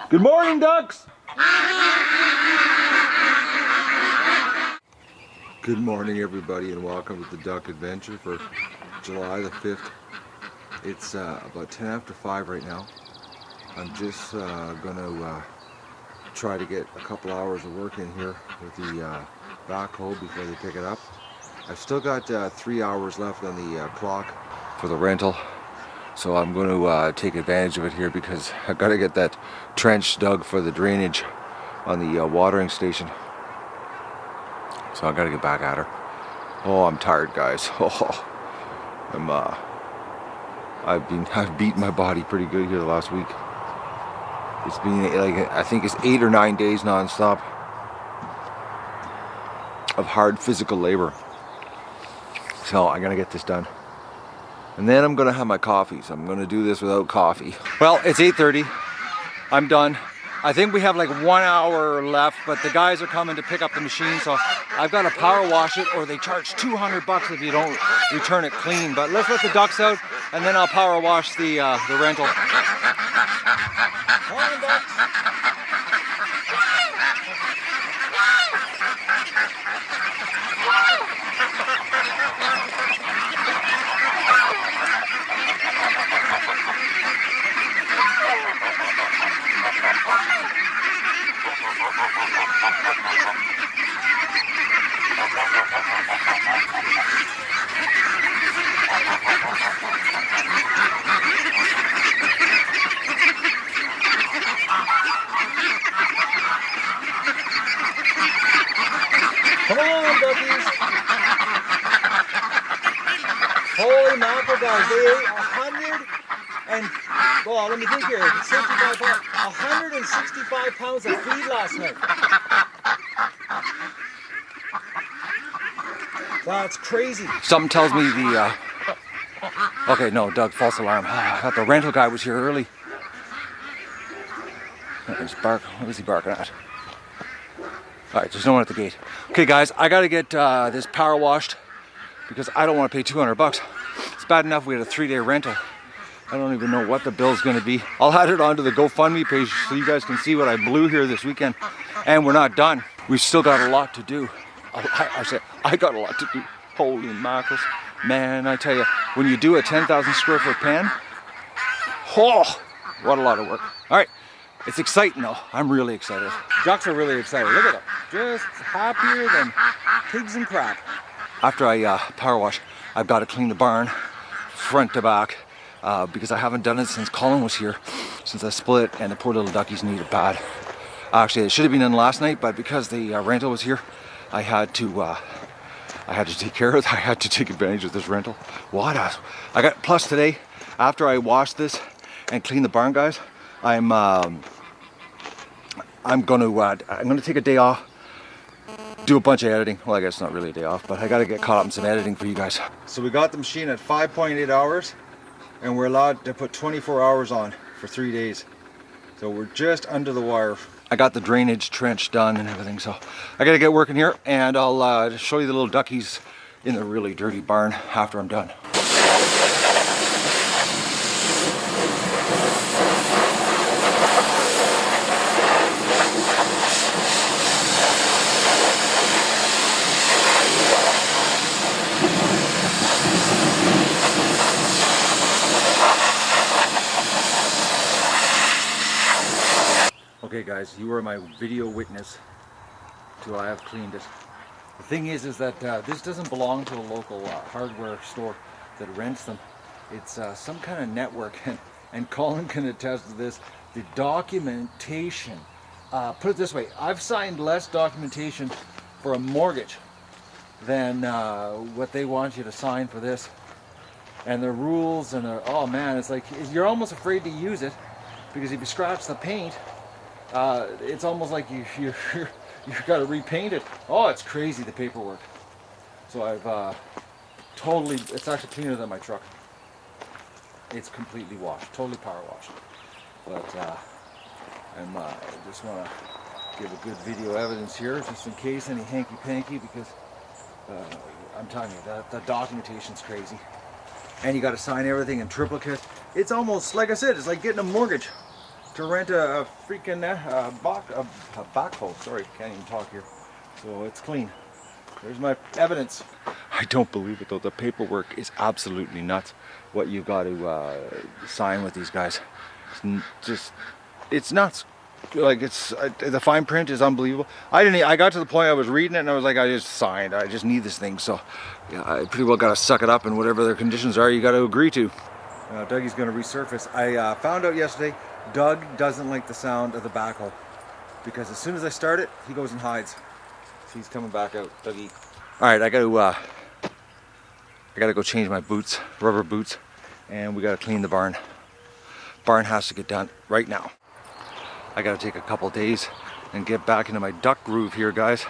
Good morning, ducks! Good morning, everybody, and welcome to the Duck Adventure for July the 5th. It's about 10 after 5 right now. I'm just gonna try to get a couple hours of work in here with the backhoe before they pick it up. I've still got 3 hours left on the clock for the rental, so I'm going to take advantage of it here because I've got to get that trench dug for the drainage on the watering station. So I got to get back at her. Oh, I'm tired, guys. Oh, I've beaten my body pretty good here the last week. It's been like, I think it's 8 or 9 days non-stop of hard physical labor. So I gotta get this done. And then I'm gonna have my coffee. So I'm gonna do this without coffee. Well, it's 8:30. I'm done. I think we have like 1 hour left, but the guys are coming to pick up the machine, so I've got to power wash it, or they charge $200 if you don't return it clean. But let's let the ducks out, and then I'll power wash the rental. Morning, ducks. Come on, duckies! Holy mackerel, guys! They ate 100 and, well, let me think here. 165 pounds of feed last night. That's crazy. Something tells me the. Okay, no, Doug, false alarm. I thought the rental guy was here early. What is he barking at? Alright, there's no one at the gate. Okay, guys, I gotta get this power washed because I don't want to pay $200. It's bad enough we had a 3-day rental. I don't even know what the bill's gonna be. I'll add it onto the GoFundMe page so you guys can see what I blew here this weekend. And we're not done. We've still got a lot to do. I got a lot to do. Holy mackerels. Man, I tell you, when you do a 10,000 square foot pen, oh, what a lot of work. Alright. It's exciting though. I'm really excited. Ducks are really excited. Look at them. Just happier than pigs in crap. After I power wash, I've got to clean the barn front to back because I haven't done it since Colin was here, since I split, and the poor little duckies need it bad. Actually, it should have been done last night, but because the rental was here, I had to take care of it. I had to take advantage of this rental. What else? Plus today, after I wash this and clean the barn, guys, I'm gonna take a day off, do a bunch of editing. Well, I guess it's not really a day off, but I gotta get caught up in some editing for you guys. So we got the machine at 5.8 hours, and we're allowed to put 24 hours on for 3 days. So we're just under the wire. I got the drainage trench done and everything, so I gotta get working here, and I'll show you the little duckies in the really dirty barn after I'm done. Okay guys, you are my video witness till I have cleaned it. The thing is that this doesn't belong to a local hardware store that rents them. It's some kind of network, and Colin can attest to this. The documentation, put it this way, I've signed less documentation for a mortgage than what they want you to sign for this. And the rules and oh man, it's like you're almost afraid to use it because if you scratch the paint, it's almost like you've got to repaint it. Oh, it's crazy, the paperwork. So I've totally, it's actually cleaner than my truck. It's completely washed, totally power washed. But I just want to give a good video evidence here, just in case any hanky-panky, because I'm telling you, the documentation's crazy. And you got to sign everything in triplicate. It's almost, like I said, it's like getting a mortgage. to rent a freaking backhoe. Sorry, can't even talk here. So it's clean. There's my evidence. I don't believe it though. The paperwork is absolutely nuts. What you've got to sign with these guys. It's nuts. Like the fine print is unbelievable. I got to the point I was reading it and I was like, I just signed. I just need this thing. So yeah, I pretty well got to suck it up, and whatever their conditions are, you got to agree to. Dougie's going to resurface. I found out yesterday, Doug doesn't like the sound of the backhoe because as soon as I start it, he goes and hides. So he's coming back out, Dougie. All right, I got to go change my boots, rubber boots, and we got to clean the barn. Barn has to get done right now. I got to take a couple days and get back into my duck groove here, guys.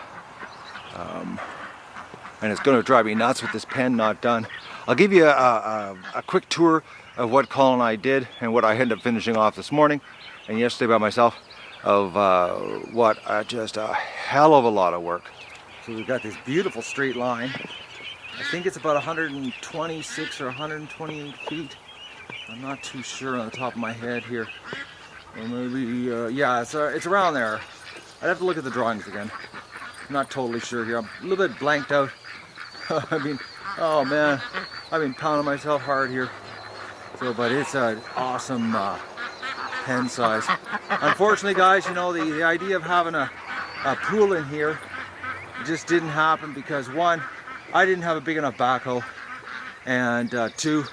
And it's going to drive me nuts with this pen not done. I'll give you a quick tour of what Colin and I did and what I ended up finishing off this morning and yesterday by myself of just a hell of a lot of work. So we've got this beautiful straight line. I think it's about 126 or 128 feet. I'm not too sure on the top of my head here. Or maybe, yeah, it's around there. I'd have to look at the drawings again. I'm not totally sure here. I'm a little bit blanked out. I mean, oh man, I've been pounding myself hard here. So, but it's an awesome pen size. Unfortunately, guys, you know, the idea of having a pool in here just didn't happen because one, I didn't have a big enough backhoe, and two,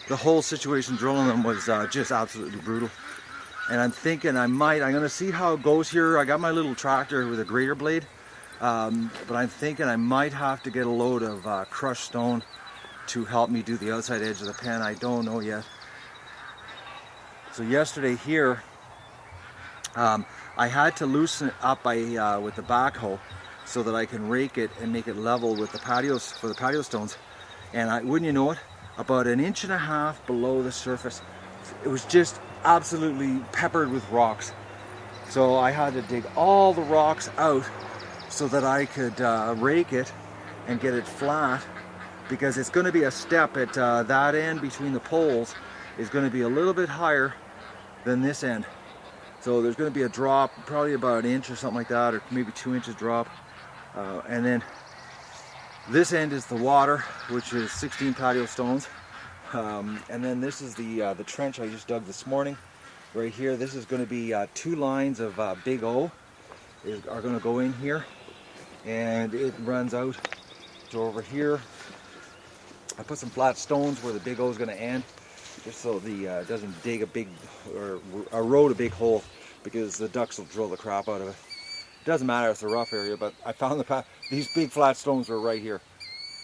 the whole situation drilling them was just absolutely brutal. And I'm thinking I'm going to see how it goes here. I got my little tractor with a grater blade, but I'm thinking I might have to get a load of crushed stone to help me do the outside edge of the pen. I don't know yet. So yesterday here, I had to loosen it up with the backhoe so that I can rake it and make it level with the patios, for the patio stones. And wouldn't you know it, about 1.5 inches below the surface, it was just absolutely peppered with rocks. So I had to dig all the rocks out so that I could rake it and get it flat, because it's going to be a step at that end between the poles is going to be a little bit higher than this end. So there's going to be a drop, probably about 1 inch or something like that, or maybe 2 inches drop. And then this end is the water, which is 16 patio stones. And then this is the trench I just dug this morning. Right here, this is going to be 2 lines of Big O are going to go in here, and it runs out to over here. I put some flat stones where the Big O is going to end, just so it doesn't dig a big or erode a big hole, because the ducks will drill the crap out of it. It doesn't matter if it's a rough area, but I found these big flat stones were right here,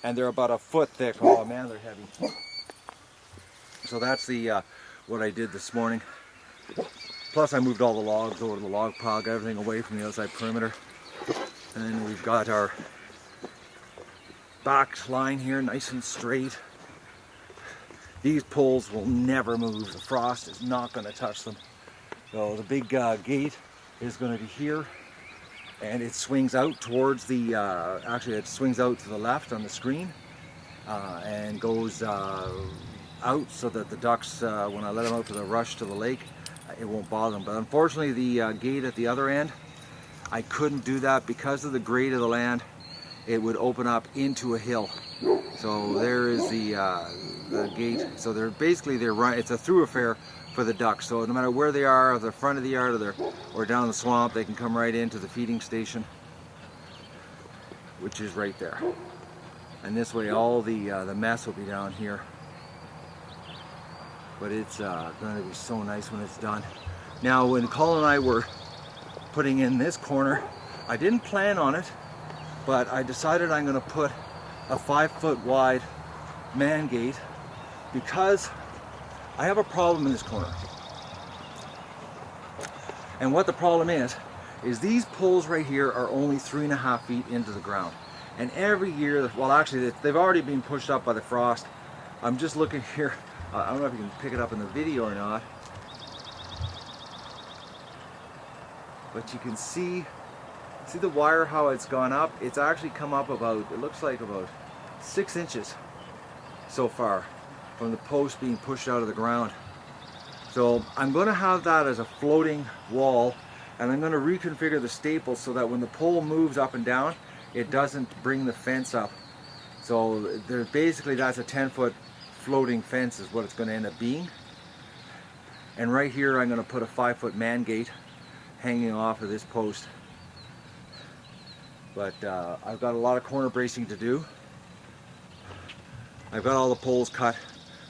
and they're about 1 foot thick. Oh man, they're heavy. So that's what I did this morning. Plus I moved all the logs over to the log pile, got everything away from the outside perimeter. And then we've got our back line here nice and straight. These poles will never move. The frost is not going to touch them. So the big gate is going to be here, and it swings out towards the, actually it swings out to the left on the screen, and goes out so that the ducks, when I let them out to the rush to the lake, it won't bother them. But unfortunately the gate at the other end, I couldn't do that because of the grade of the land. It would open up into a hill. So there is the gate. So it's a thoroughfare for the ducks. So no matter where they are, if they're front of the yard or down the swamp, they can come right into the feeding station, which is right there. And this way all the mess will be down here. But it's going to be so nice when it's done. Now, when Colin and I were putting in this corner, I didn't plan on it, but I decided I'm going to put a 5 foot wide man gate, because I have a problem in this corner. And what the problem is these poles right here are only 3.5 feet into the ground. And every year, well actually they've already been pushed up by the frost. I'm just looking here. I don't know if you can pick it up in the video or not, but you can see the wire, how it's gone up. It's actually come up about, it looks like about 6 inches so far from the post being pushed out of the ground. So I'm going to have that as a floating wall, and I'm going to reconfigure the staples so that when the pole moves up and down, it doesn't bring the fence up. So basically that's a 10-foot floating fence is what it's going to end up being. And right here I'm going to put a 5-foot man gate hanging off of this post. But I've got a lot of corner bracing to do. I've got all the poles cut,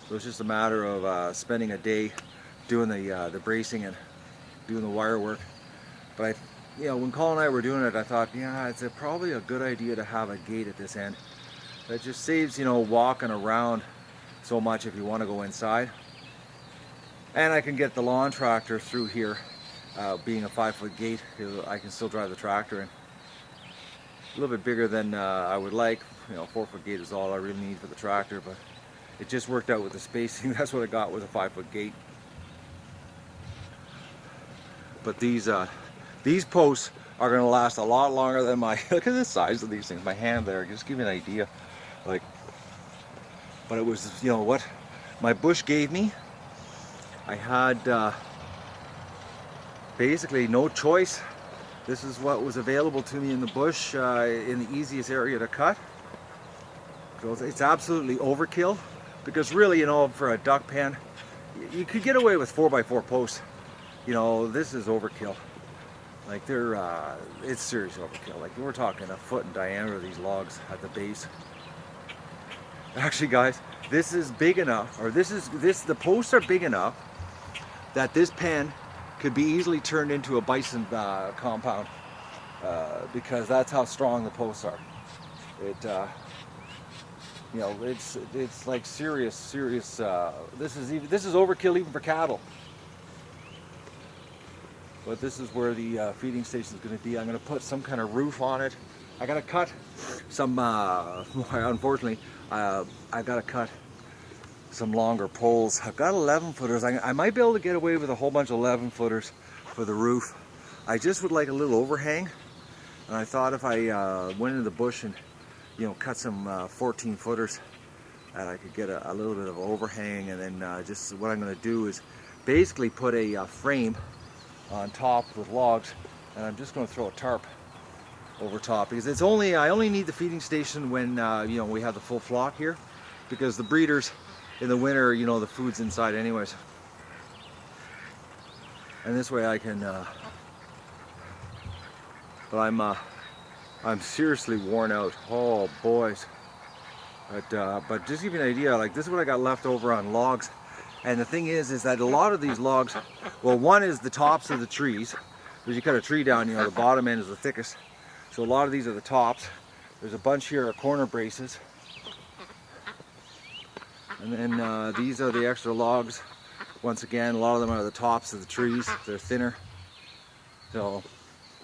so it's just a matter of spending a day doing the bracing and doing the wire work. But when Colin and I were doing it, I thought, yeah, it's probably a good idea to have a gate at this end. That just saves, walking around so much if you want to go inside. And I can get the lawn tractor through here, being a 5-foot gate. I can still drive the tractor in. A little bit bigger than I would like. 4-foot gate is all I really need for the tractor, but it just worked out with the spacing. That's what I got, was a 5-foot gate. But these posts are going to last a lot longer than my, look at the size of these things, my hand there, just give you an idea. But it was, what my bush gave me. I had basically no choice. This is what was available to me in the bush, in the easiest area to cut. So it's absolutely overkill, because really, for a duck pen, you could get away with 4x4 posts. This is overkill. It's serious overkill. We're talking a foot in diameter, these logs at the base. Actually, guys, this is big enough, or the posts are big enough that this pen could be easily turned into a bison compound, because that's how strong the posts are. It's like serious. This is overkill even for cattle. But this is where the feeding station is going to be. I'm going to put some kind of roof on it. I got to cut some. Unfortunately, I've got to cut some longer poles. I've got 11-footers. I might be able to get away with a whole bunch of 11-footers for the roof. I just would like a little overhang, and I thought if I went into the bush and cut some 14-footers, that I could get a little bit of overhang. And then just what I'm going to do is basically put a frame on top with logs, and I'm just going to throw a tarp over top, because I only need the feeding station when we have the full flock here, because the breeders in the winter, the food's inside anyways. And this way I can but I'm seriously worn out. Oh boys. But just to give you an idea, this is what I got left over on logs. And the thing is that a lot of these logs, well, one is the tops of the trees. As you cut a tree down, the bottom end is the thickest. So a lot of these are the tops. There's a bunch here of corner braces. And then these are the extra logs. Once again, a lot of them are the tops of the trees. They're thinner. So,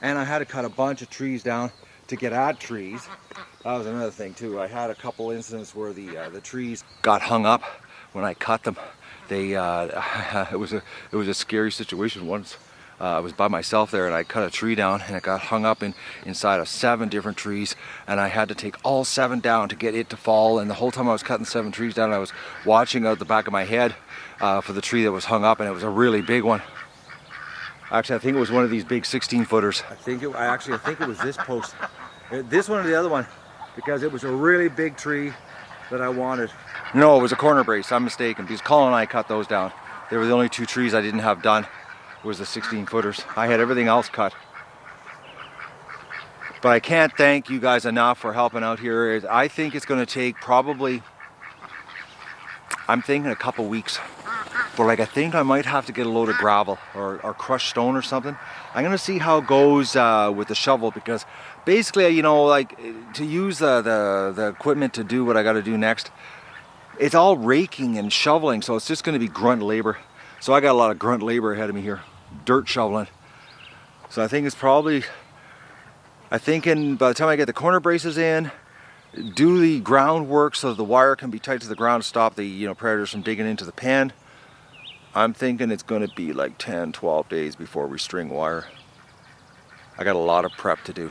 and I had to cut a bunch of trees down to get at trees. That was another thing too. I had a couple incidents where the trees got hung up when I cut them. It was a scary situation once. I was by myself there, and I cut a tree down, and it got hung up inside of 7 different trees, and I had to take all 7 down to get it to fall. And the whole time I was cutting 7 trees down, I was watching out the back of my head for the tree that was hung up, and it was a really big one. Actually, I think it was one of these big 16-footers. I think it was this post, this one or the other one, because it was a really big tree that I wanted. No, it was a corner brace. I'm mistaken, because Colin and I cut those down. They were the only 2 trees I didn't have done. Was the 16-footers. I had everything else cut. But I can't thank you guys enough for helping out here. I think it's going to take probably, I'm thinking a couple weeks. But I think I might have to get a load of gravel or crushed stone or something. I'm going to see how it goes with the shovel, because basically, to use the equipment to do what I got to do next, it's all raking and shoveling, so it's just going to be grunt labor. So I got a lot of grunt labor ahead of me here, dirt shoveling. So I think it's probably, by the time I get the corner braces in, do the groundwork so the wire can be tight to the ground to stop the predators from digging into the pen, I'm thinking it's going to be like 10, 12 days before we string wire. I got a lot of prep to do.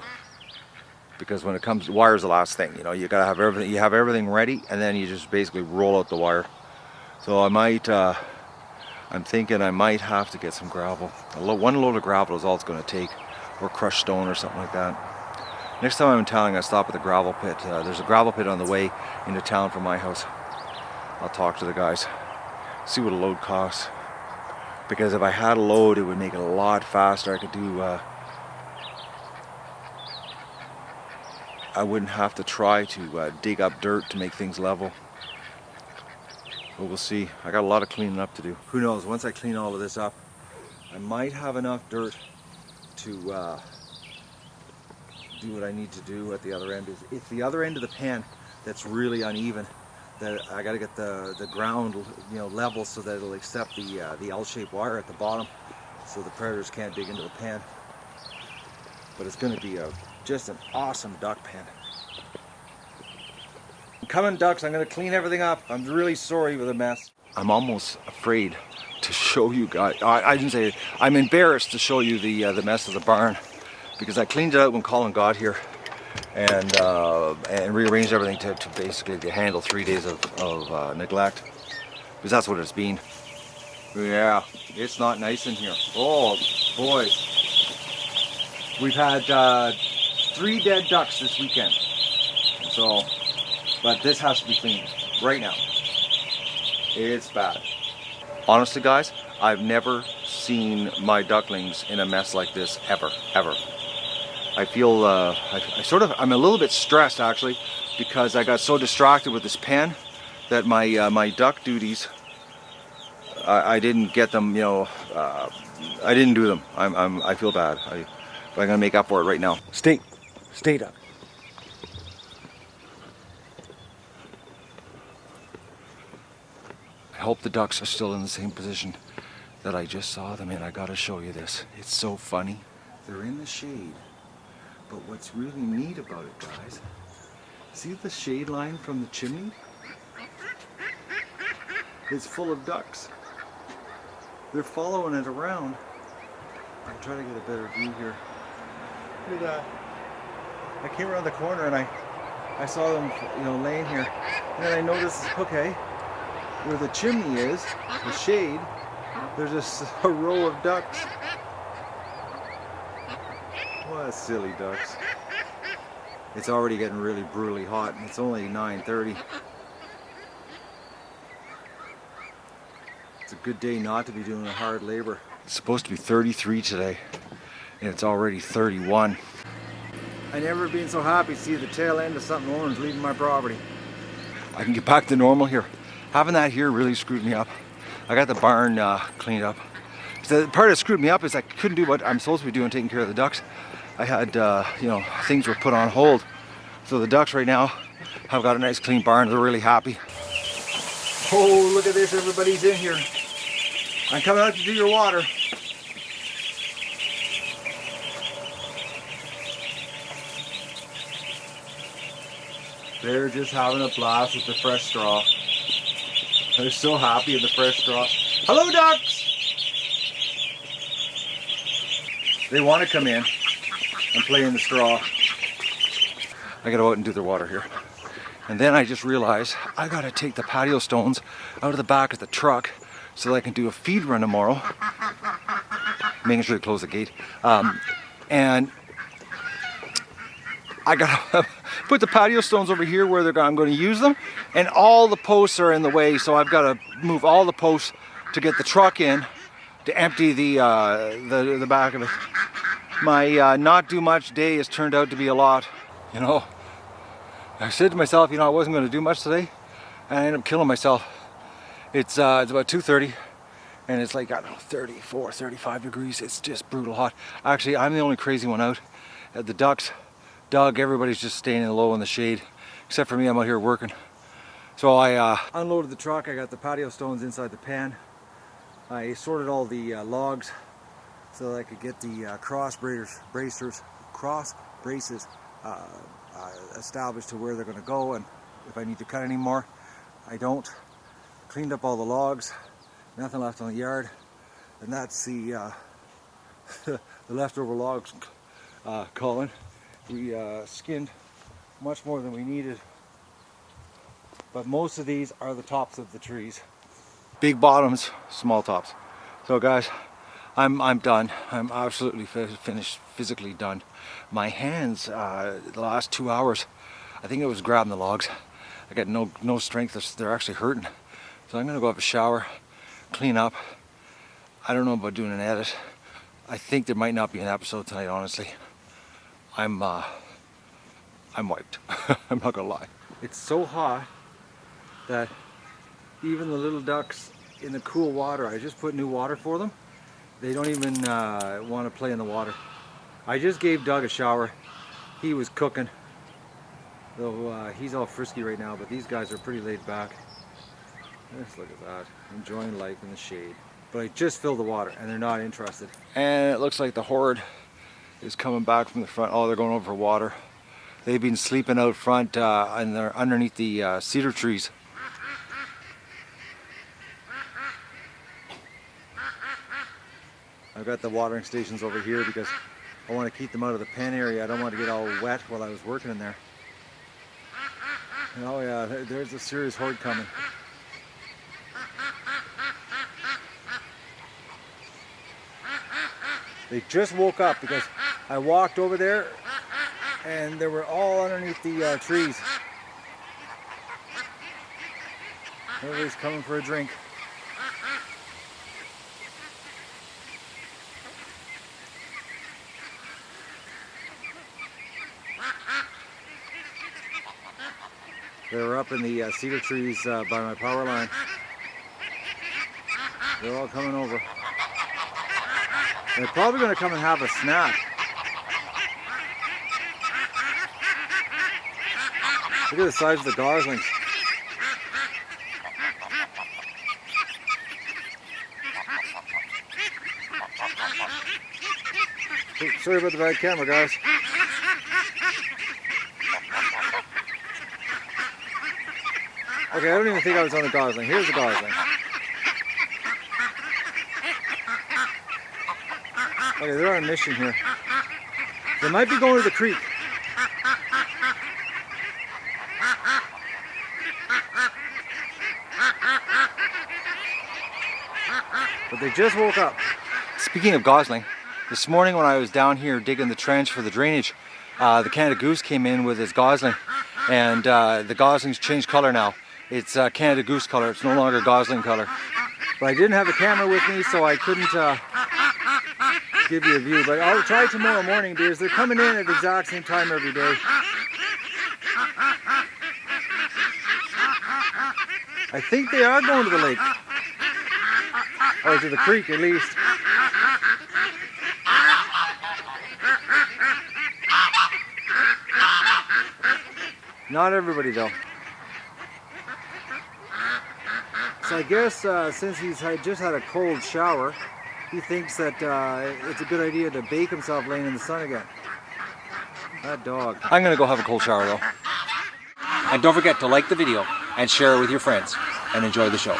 Because when it comes, wire's the last thing, you gotta have everything, you have everything ready, and then you just basically roll out the wire. So I I'm thinking I might have to get some gravel. One load of gravel is all it's going to take, or crushed stone or something like that. Next time I'm in town, I'm going to stop at the gravel pit. There's a gravel pit on the way into town from my house. I'll talk to the guys, see what a load costs. Because if I had a load, it would make it a lot faster. I could do, I wouldn't have to try to dig up dirt to make things level. But we'll see. I got a lot of cleaning up to do. Who knows, once I clean all of this up, I might have enough dirt to do what I need to do at the other end. It's the other end of the pan that's really uneven. That I got to get the ground, level so that it'll accept the L-shaped wire at the bottom, so the predators can't dig into the pan. But it's going to be just an awesome duck pan. I'm coming, ducks. I'm going to clean everything up. I'm really sorry for the mess. I'm almost afraid to show you guys. I didn't say it. I'm embarrassed to show you the mess of the barn, because I cleaned it out when Colin got here. And rearranged everything to basically to handle 3 days of neglect, because that's what it's been. Yeah, it's not nice in here. Oh boys, we've had 3 dead ducks this weekend. So, but this has to be cleaned right now. It's bad. Honestly, guys, I've never seen my ducklings in a mess like this ever. I feel, I'm a little bit stressed actually, because I got so distracted with this pen that my duck duties, I didn't get them, I didn't do them. I feel bad. But I'm gonna make up for it right now. Stay duck. I hope the ducks are still in the same position that I just saw them in. I gotta show you this. It's so funny. They're in the shade. But what's really neat about it, guys, see the shade line from the chimney? It's full of ducks. They're following it around. I'm trying to get a better view here. Look at that. I came around the corner and I saw them, laying here. And then I noticed, okay, where the chimney is, the shade, there's just a row of ducks. What silly ducks. It's already getting really brutally hot, and it's only 9:30. It's a good day not to be doing a hard labor. It's supposed to be 33 today, and it's already 31. I never been so happy to see the tail end of something orange leaving my property. I can get back to normal here. Having that here really screwed me up. I got the barn cleaned up. So the part that screwed me up is I couldn't do what I'm supposed to be doing, taking care of the ducks. I had, things were put on hold. So the ducks right now have got a nice clean barn. They're really happy. Oh, look at this, everybody's in here. I'm coming out to do your water. They're just having a blast with the fresh straw. They're so happy in the fresh straw. Hello, ducks! They want to come in and play in the straw. I gotta go out and do their water here. And then I just realized I gotta take the patio stones out of the back of the truck so that I can do a feed run tomorrow. Making sure to close the gate. And I gotta put the patio stones over here where I'm going to use them, and all the posts are in the way, so I've got to move all the posts to get the truck in to empty the back of it. My not do much day has turned out to be a lot. I said to myself, I wasn't going to do much today, and I ended up killing myself. It's about 2:30, and it's like, I don't know, 34, 35 degrees. It's just brutal hot. Actually, I'm the only crazy one out. The ducks, Doug, everybody's just staying low in the shade, except for me. I'm out here working. So I unloaded the truck. I got the patio stones inside the pan. I sorted all the logs so that I could get the cross braces established to where they're going to go, and if I need to cut any more, I don't. Cleaned up all the logs, nothing left on the yard, and that's the the leftover logs, Colin. We skinned much more than we needed, but most of these are the tops of the trees. big bottoms, small tops. So guys, I'm done. I'm absolutely finished, physically done. My hands, the last 2 hours, I think I was grabbing the logs. I got no strength. They're actually hurting. So I'm gonna go have a shower, clean up. I don't know about doing an edit. I think there might not be an episode tonight, honestly. I'm wiped. I'm not gonna lie. It's so hot that even the little ducks in the cool water, I just put new water for them. They don't even want to play in the water. I just gave Doug a shower. He was cooking. Though he's all frisky right now, but these guys are pretty laid back. Just look at that. Enjoying life in the shade. But I just filled the water and they're not interested. And it looks like the horde is coming back from the front. Oh, they're going over for water. They've been sleeping out front and they're underneath the cedar trees. I've got the watering stations over here because I want to keep them out of the pen area. I don't want to get all wet while I was working in there. And oh yeah, there's a serious horde coming. They just woke up because I walked over there and they were all underneath the trees. Everybody's coming for a drink. They were up in the cedar trees by my power line. They're all coming over. They're probably going to come and have a snack. Look at the size of the goslings. Oh, sorry about the bad camera, guys. Okay, I don't even think I was on the gosling. Here's the gosling. Okay, they're on a mission here. They might be going to the creek. But they just woke up. Speaking of gosling, this morning when I was down here digging the trench for the drainage, the Canada Goose came in with his gosling, and the gosling's changed color now. It's Canada Goose color. It's no longer gosling color. But I didn't have a camera with me, so I couldn't give you a view. But I'll try tomorrow morning because they're coming in at the exact same time every day. I think they are going to the lake. Or to the creek at least. Not everybody though. So I guess since he's just had a cold shower, he thinks that it's a good idea to bake himself laying in the sun again. That dog. I'm gonna go have a cold shower though. And don't forget to like the video and share it with your friends and enjoy the show.